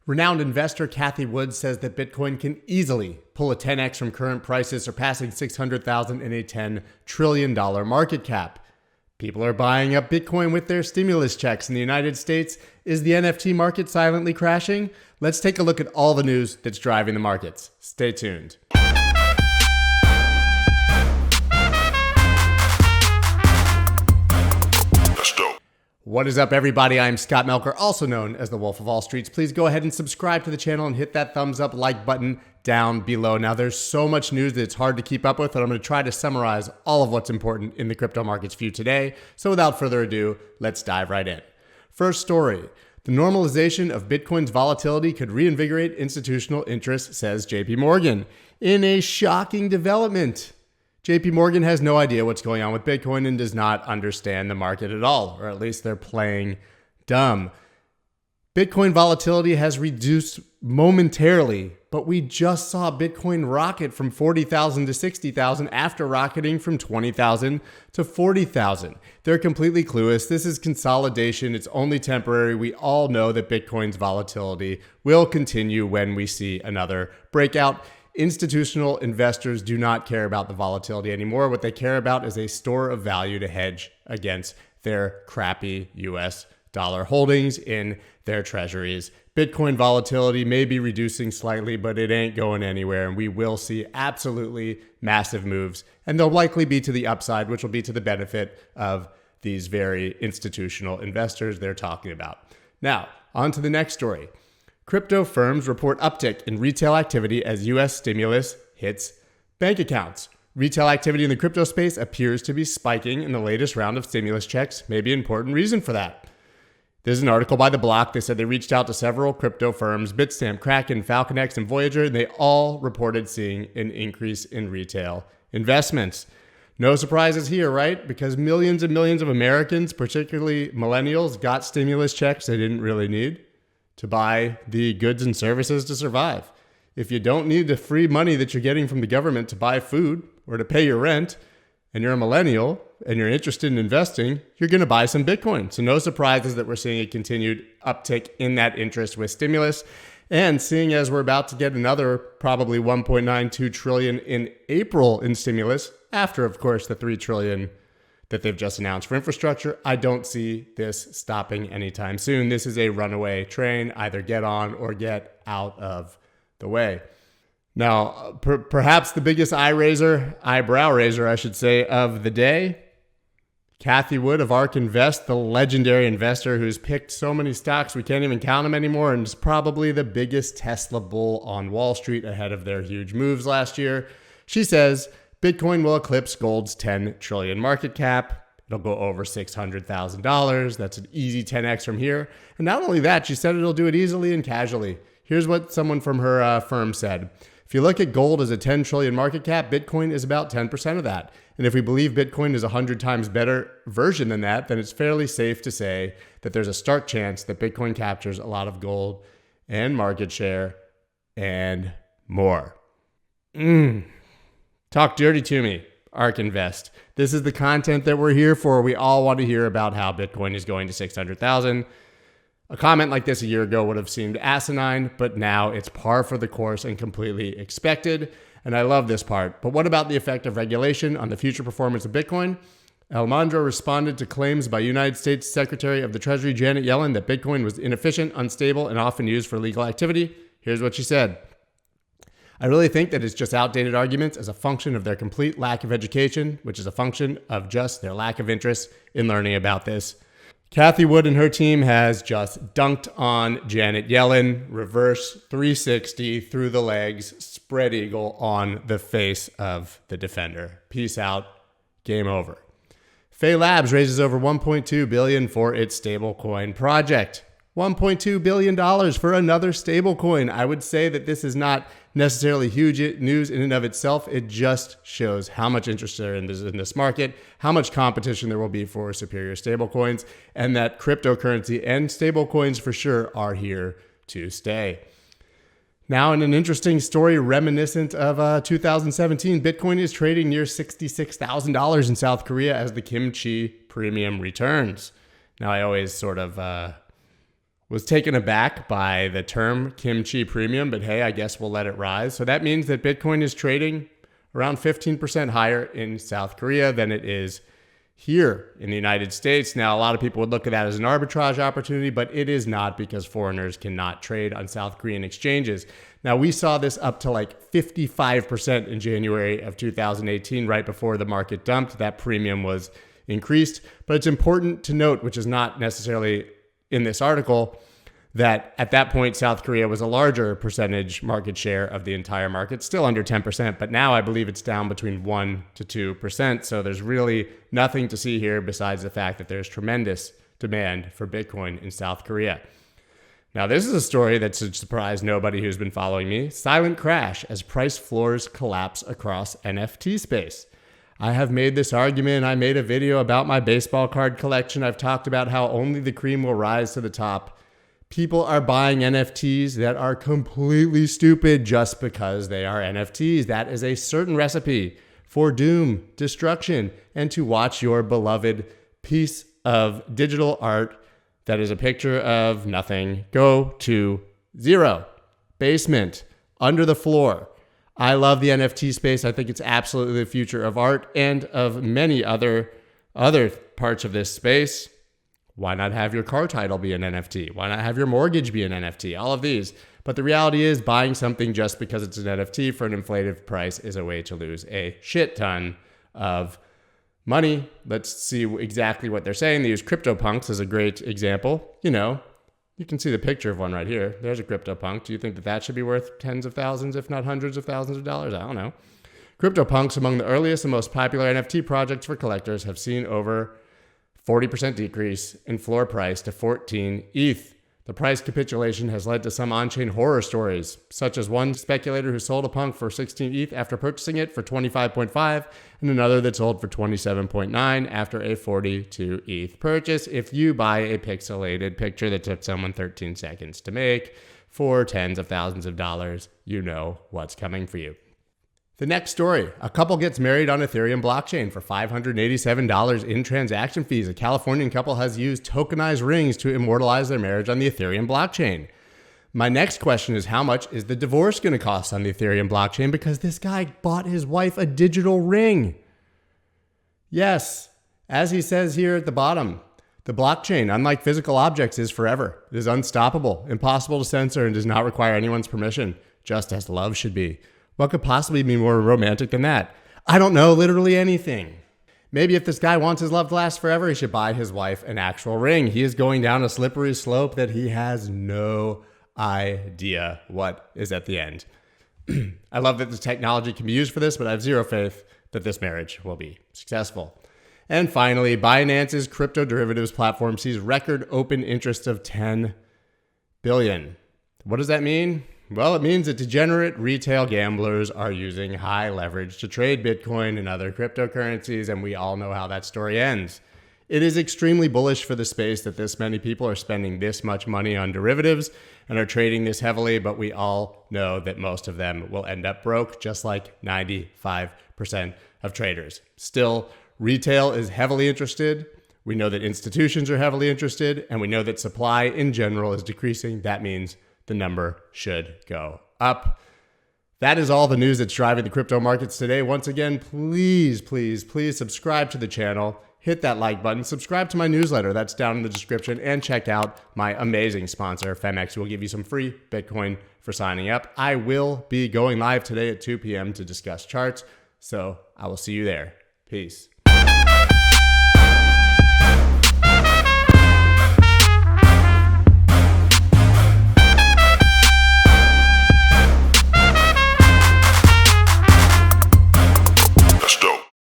Renowned investor Cathie Wood says that Bitcoin can easily pull a 10x from current prices, surpassing $600,000 in a $10 trillion market cap. People are buying up Bitcoin with their stimulus checks in the United States. Is the NFT market silently crashing? Let's take a look at all the news that's driving the markets. Stay tuned. What is up, everybody? I'm Scott Melker, also known as the Wolf of All Streets. Please go ahead and subscribe to the channel and hit that thumbs up like button down below. Now, there's so much news that it's hard to keep up with, and I'm going to try to summarize all of what's important in the crypto markets for you today. So without further ado, let's dive right in. First story. The normalization of Bitcoin's volatility could reinvigorate institutional interest, says JP Morgan. In a shocking development, JP Morgan has no idea what's going on with Bitcoin and does not understand the market at all, or at least they're playing dumb. Bitcoin volatility has reduced momentarily, but we just saw Bitcoin rocket from 40,000 to 60,000 after rocketing from 20,000 to 40,000. They're completely clueless. This is consolidation. It's only temporary. We all know that Bitcoin's volatility will continue when we see another breakout. Institutional investors do not care about the volatility anymore. What they care about is a store of value to hedge against their crappy US dollar holdings in their treasuries. Bitcoin volatility may be reducing slightly, but it ain't going anywhere. And we will see absolutely massive moves. And they'll likely be to the upside, which will be to the benefit of these very institutional investors they're talking about. Now, on to the next story. Crypto firms report uptick in retail activity as U.S. stimulus hits bank accounts. Retail activity in the crypto space appears to be spiking in the latest round of stimulus checks. Maybe an important reason for that. There's an article by The Block. They said they reached out to several crypto firms, Bitstamp, Kraken, FalconX, and Voyager, and they all reported seeing an increase in retail investments. No surprises here, right? Because millions and millions of Americans, particularly millennials, got stimulus checks they didn't really need to buy the goods and services to survive. If you don't need the free money that you're getting from the government to buy food or to pay your rent, and you're a millennial and you're interested in investing, you're going to buy some Bitcoin. So no surprises that we're seeing a continued uptick in that interest with stimulus. And seeing as we're about to get another probably 1.92 trillion in April in stimulus, after, of course, the 3 trillion that they've just announced for infrastructure, I don't see this stopping anytime soon. This is a runaway train. Either get on or get out of the way. Now, perhaps the biggest eyebrow raiser, I should say, of the day, Cathie Wood of ARK Invest, the legendary investor who's picked so many stocks we can't even count them anymore, and is probably the biggest Tesla bull on Wall Street ahead of their huge moves last year. She says Bitcoin will eclipse gold's 10 trillion market cap. It'll go over $600,000. That's an easy 10x from here. And not only that, she said it'll do it easily and casually. Here's what someone from her firm said. If you look at gold as a 10 trillion market cap, Bitcoin is about 10% of that. And if we believe Bitcoin is a 100 times better version than that, then it's fairly safe to say that there's a stark chance that Bitcoin captures a lot of gold and market share and more. Talk dirty to me, ARK Invest. This is the content that we're here for. We all want to hear about how Bitcoin is going to 600,000. A comment like this a year ago would have seemed asinine, but now it's par for the course and completely expected. And I love this part. But what about the effect of regulation on the future performance of Bitcoin? Alejandro responded to claims by United States Secretary of the Treasury Janet Yellen that Bitcoin was inefficient, unstable, and often used for illegal activity. Here's what she said. I really think that it's just outdated arguments as a function of their complete lack of education, which is a function of just their lack of interest in learning about this. Cathie Wood and her team has just dunked on Janet Yellen, reverse 360 through the legs, spread eagle on the face of the defender. Peace out. Game over. Fay Labs raises over $1.2 billion for its stablecoin project. $1.2 billion for another stablecoin. I would say that this is not necessarily huge news in and of itself. It just shows how much interest there is in this market, how much competition there will be for superior stablecoins, and that cryptocurrency and stablecoins for sure are here to stay. Now, in an interesting story reminiscent of 2017, Bitcoin is trading near $66,000 in South Korea as the Kimchi Premium returns. Now, I always sort of was taken aback by the term Kimchi Premium, but hey, I guess we'll let it rise. So that means that Bitcoin is trading around 15% higher in South Korea than it is here in the United States. Now, a lot of people would look at that as an arbitrage opportunity, but it is not, because foreigners cannot trade on South Korean exchanges. Now, we saw this up to like 55% in January of 2018, right before the market dumped. That premium was increased. But it's important to note, which is not necessarily in this article, that at that point, South Korea was a larger percentage market share of the entire market, still under 10%, but now I believe it's down between 1% to 2%. So there's really nothing to see here besides the fact that there's tremendous demand for Bitcoin in South Korea. Now, this is a story that should surprise nobody who's been following me. Silent crash as price floors collapse across NFT space. I have made this argument. I made a video about my baseball card collection. I've talked about how only the cream will rise to the top. People are buying NFTs that are completely stupid just because they are NFTs. That is a certain recipe for doom, destruction, and to watch your beloved piece of digital art that is a picture of nothing go to zero, basement, under the floor. I love the NFT space. I think it's absolutely the future of art and of many other parts of this space. Why not have your car title be an NFT? Why not have your mortgage be an NFT? All of these. But the reality is, buying something just because it's an NFT for an inflated price is a way to lose a shit ton of money. Let's see exactly what they're saying. They use CryptoPunks as a great example. You know, you can see the picture of one right here. There's a CryptoPunk. Do you think that that should be worth tens of thousands, if not hundreds of thousands of dollars? I don't know. CryptoPunks, among the earliest and most popular NFT projects for collectors, have seen over 40% decrease in floor price to 14 ETH. The price capitulation has led to some on-chain horror stories, such as one speculator who sold a punk for 16 ETH after purchasing it for 25.5, and another that sold for 27.9 after a 42 ETH purchase. If you buy a pixelated picture that took someone 13 seconds to make for tens of thousands of dollars, you know what's coming for you. The next story, a couple gets married on Ethereum blockchain for $587 in transaction fees. A Californian couple has used tokenized rings to immortalize their marriage on the Ethereum blockchain. My next question is, how much is the divorce going to cost on the Ethereum blockchain? Because this guy bought his wife a digital ring. Yes, as he says here at the bottom, the blockchain, unlike physical objects, is forever. It is unstoppable, impossible to censor, and does not require anyone's permission, just as love should be. What could possibly be more romantic than that? I don't know, literally anything. Maybe if this guy wants his love to last forever, he should buy his wife an actual ring. He is going down a slippery slope that he has no idea what is at the end. I love that the technology can be used for this, but I have zero faith that this marriage will be successful. And finally, Binance's crypto derivatives platform sees record open interest of 10 billion. What does that mean? Well, it means that degenerate retail gamblers are using high leverage to trade Bitcoin and other cryptocurrencies, and we all know how that story ends. It is extremely bullish for the space that this many people are spending this much money on derivatives and are trading this heavily, but we all know that most of them will end up broke, just like 95% of traders. Still, retail is heavily interested. We know that institutions are heavily interested, and we know that supply in general is decreasing. That means the number should go up. That is all the news that's driving the crypto markets today. Once again, please subscribe to the channel. Hit that like button. Subscribe to my newsletter. That's down in the description. And check out my amazing sponsor, Femex, who will give you some free Bitcoin for signing up. I will be going live today at 2 p.m. to discuss charts. So I will see you there. Peace.